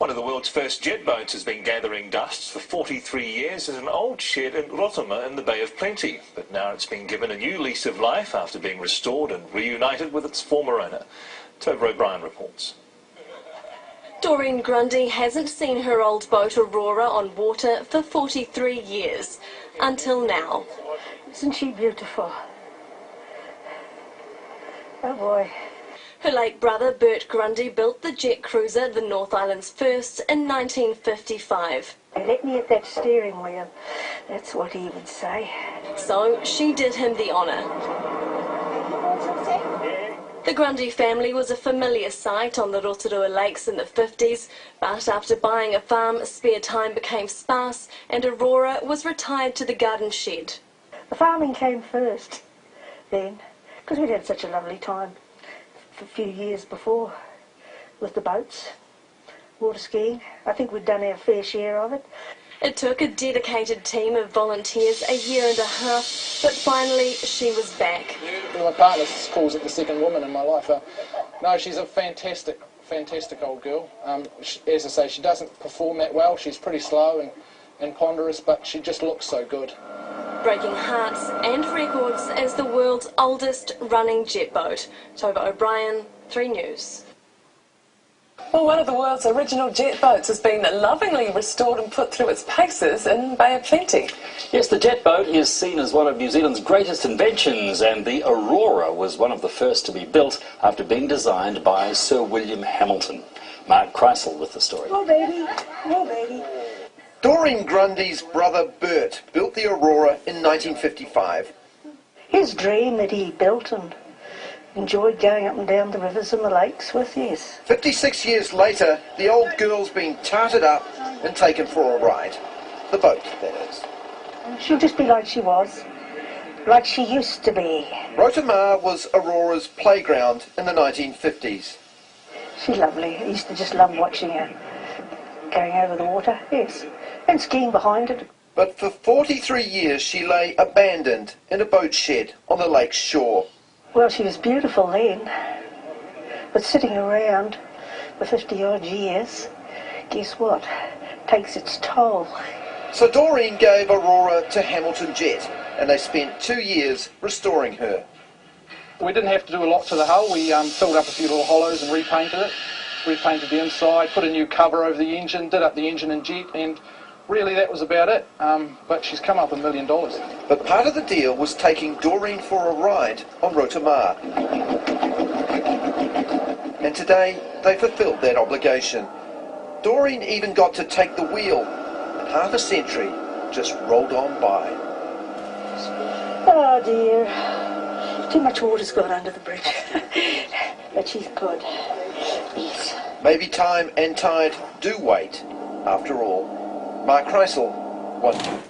One of the world's first jet boats has been gathering dust for 43 years at an old shed in Aurora in the Bay of Plenty. But now it's been given a new lease of life after being restored and reunited with its former owner. O'Brien reports. Doreen Grundy hasn't seen her old boat Aurora on water for 43 years, until now. Isn't she beautiful? Oh boy. Her late brother Bert Grundy built the jet cruiser, the North Island's first, in 1955. Let me at that steering wheel, that's what he would say. So she did him the honour. The Grundy family was a familiar sight on the Rotorua Lakes in the 50s, but after buying a farm, spare time became sparse and Aurora was retired to the garden shed. The farming came first then, because we'd had such a lovely time for a few years before with the boats, water skiing. I think we'd done our fair share of it. It took a dedicated team of volunteers a year and a half, but finally she was back. My partner calls it the second woman in my life. No, she's a fantastic old girl. As I say, she doesn't perform that well. She's pretty slow and ponderous, but she just looks so good. Breaking hearts and records as the world's oldest running jet boat. O'Brien, 3 News. Well, one of the world's original jet boats has been lovingly restored and put through its paces in Bay of Plenty. Yes, the jet boat is seen as one of New Zealand's greatest inventions, and the Aurora was one of the first to be built after being designed by Sir William Hamilton. Mark Kreisel with the story. Oh baby, oh baby. Doreen Grundy's brother Bert built the Aurora in 1955. His dream that he built and enjoyed going up and down the rivers and the lakes with, yes. 56 years later, the old girl's been tarted up and taken for a ride. The boat, that is. She'll just be like she was, like she used to be. Rotorua was Aurora's playground in the 1950s. She's lovely. I used to just love watching her going over the water, yes, and skiing behind it. But for 43 years she lay abandoned in a boat shed on the lake's shore. Well, she was beautiful then, but sitting around for 50-odd years, guess what? Takes its toll. So Doreen gave Aurora to Hamilton Jet, and they spent 2 years restoring her. We didn't have to do a lot to the hull. We filled up a few little hollows and repainted it. Repainted the inside, put a new cover over the engine, did up the engine and jet, and really that was about it. But she's come up $1 million. But part of the deal was taking Doreen for a ride on Rotorua. And today they fulfilled that obligation. Doreen even got to take the wheel, and half a century just rolled on by. Oh dear, too much water's got under the bridge. But she's good. Yes. Maybe time and tide do wait, after all. Mark Kreisel, 1 News.